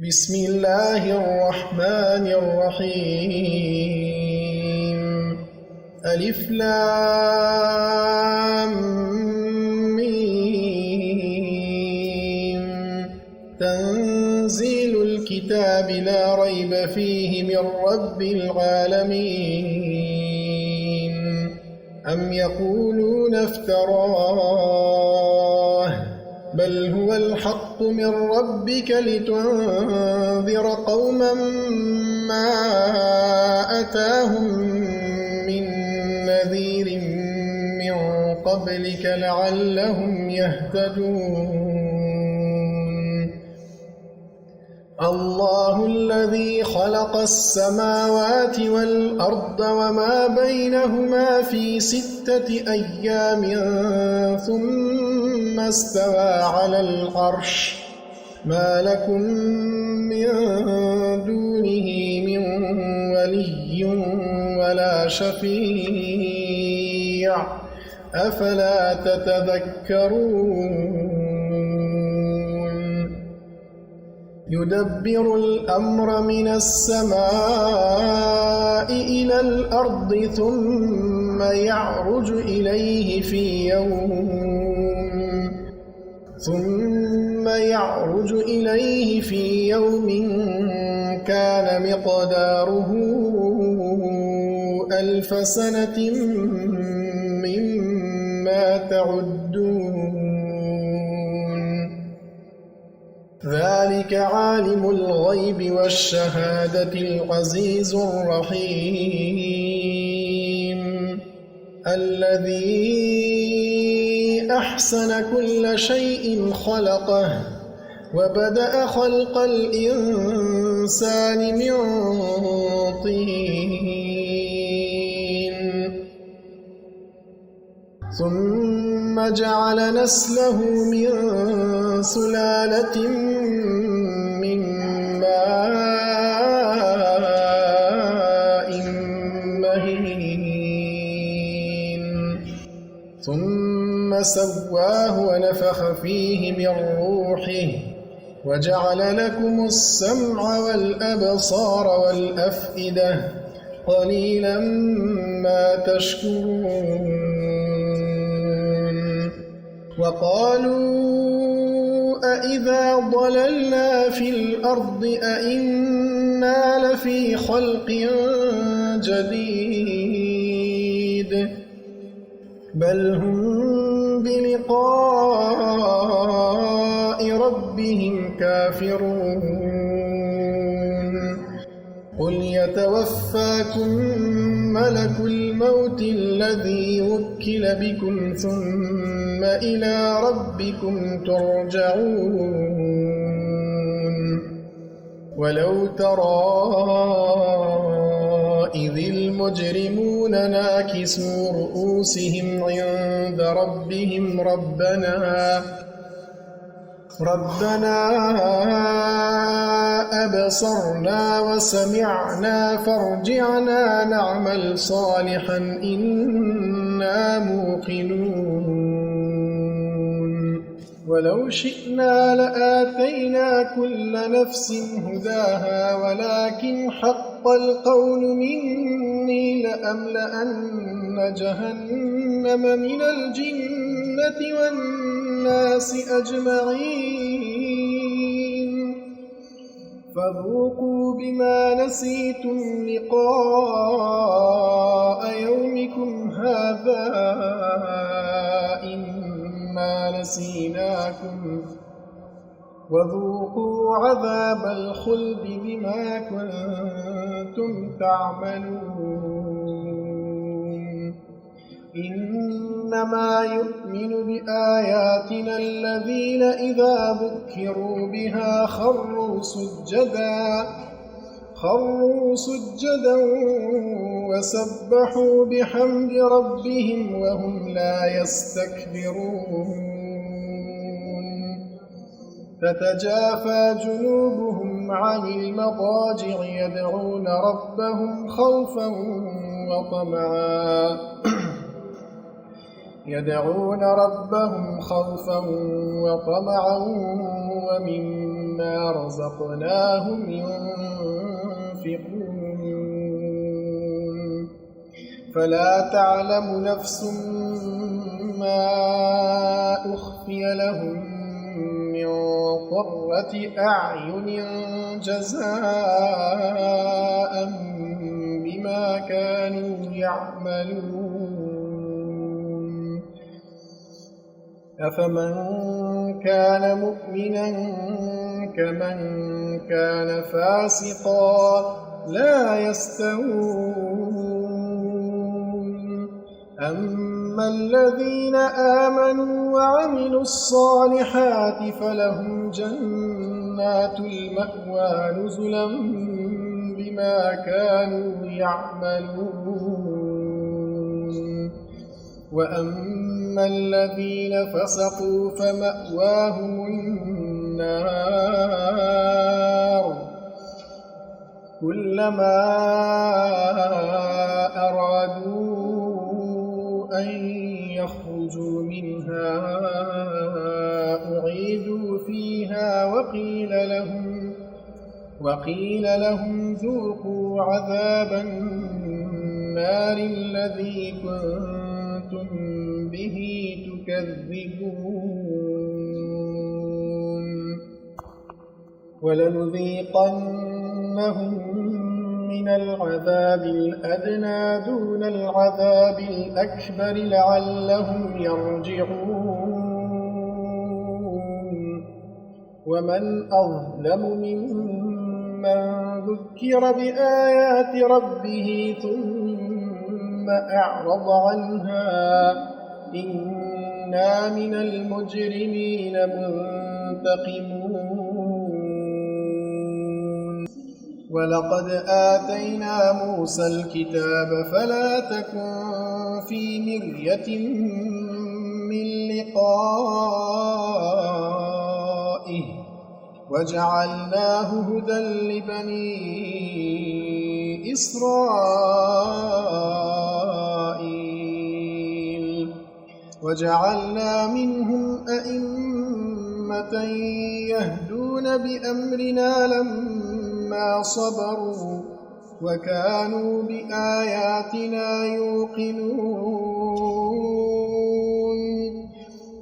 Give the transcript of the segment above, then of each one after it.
بسم الله الرحمن الرحيم ألف لام ميم تنزيل الكتاب لا ريب فيه من رب العالمين أم يقولون افتراه بل هو الحق من ربك لتنذر قوما ما أتاهم من نذير من قبلك لعلهم يهتدون الله الذي خلق السماوات والأرض وما بينهما في 6 أيام ثم استوى على العرش ما لكم من دونه من ولي ولا شفيع أفلا تتذكرون يدبر الأمر من السماء إلى الأرض ثم يعرج إليه في يوم كان مقداره 1000 سنة مما تعدون ذلك عالم الغيب والشهادة العزيز الرحيم الذي أحسن كل شيء خلقه وبدأ خلق الإنسان من طين ثم جعل نسله من سلالة من ماء مهين ثم سواه ونفخ فيه من روحه وجعل لكم السمع والأبصار والأفئدة قليلا ما تشكرون وقالوا أإذا ضللنا في الأرض أإنا لفي خلق جديد بل هم بلقاء ربهم كافرون قل يتوفاكم ملك الموت الذي وكل بكم ثم إلى ربكم ترجعون ولو ترى إذ المجرمون ناكسوا رؤوسهم عند ربهم ربنا أبصرنا وسمعنا فارجعنا نعمل صالحا إنا موقنون ولو شئنا لآتينا كل نفس هداها ولكن حق القول مني لأملأن جهنم من الجنة والناس أجمعين فذوقوا بما نسيتم لقاء يومكم هذا إنا نسيناكم وذوقوا عذاب الخلد بما كنتم تعملون إنما يؤمن بآياتنا الذين إذا ذكروا بها خروا سجدا وسبحوا بحمد ربهم وهم لا يستكبرون تتجافى جنوبهم عن المضاجع يدعون ربهم خوفا وطمعا يدعون ربهم خوفا وطمعا ومما رزقناهم ينفقون فلا تعلم نفس ما أخفي لهم من قرة أعين جزاء بما كانوا يعملون أفمن كان مؤمنا كمن كان فاسقا لا يستوون أما الذين آمنوا وعملوا الصالحات فلهم جنات المأوى نزلا بما كانوا يعملون وأما الذين فسقوا فمأواهم النار كلما أرادوا أن يخرجوا منها أعيدوا فيها وقيل لهم ذوقوا عذاب النار الذي كنتم به تكذبون ولنذيقنهم من العذاب الأدنى دون العذاب الأكبر لعلهم يرجعون ومن أظلم ممن ذكر بآيات ربه ثم أعرض عنها إنا من المجرمين منتقمون ولقد آتينا موسى الكتاب فلا تكن في مرية من لقائه وجعلناه هدى لبني إسرائيل وجعلنا منهم أئمة يهدون بأمرنا لما صبروا وكانوا بآياتنا يوقنون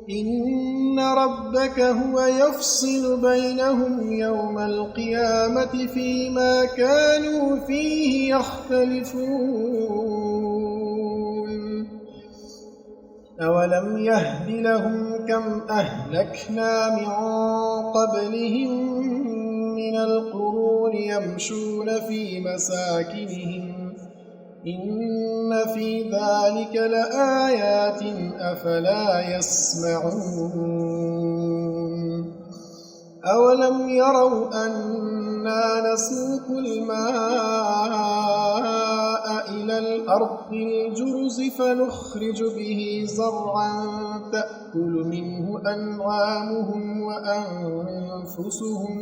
إن ربك هو يفصل بينهم يوم القيامة فيما كانوا فيه يختلفون أولم يهد لهم كم أهلكنا من قبلهم من القرون يمشون في مساكنهم إن في ذلك لآيات أفلا يسمعون أولم يروا أنا نسوق الماء إلى الأرض الجرز فنخرج به زرعا تأكل منه أنعامهم وأنفسهم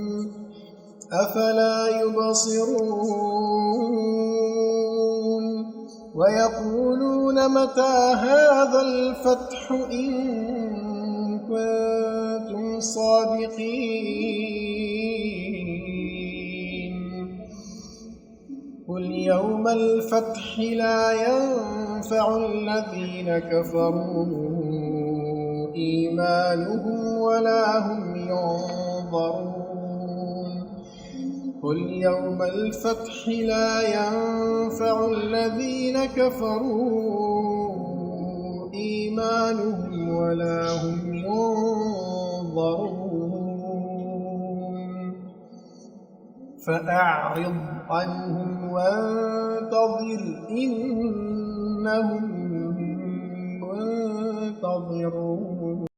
أفلا يبصرون ويقولون متى هذا الفتح إن كنتم صادقين قل يوم الفتح لا ينفع الذين كفروا إيمانهم ولا هم ينظرون قل يوم الفتح لا ينفع الذين كفروا إيمانهم ولا هم ينظرون فأعرض عنهم وانتظر إنهم منتظرون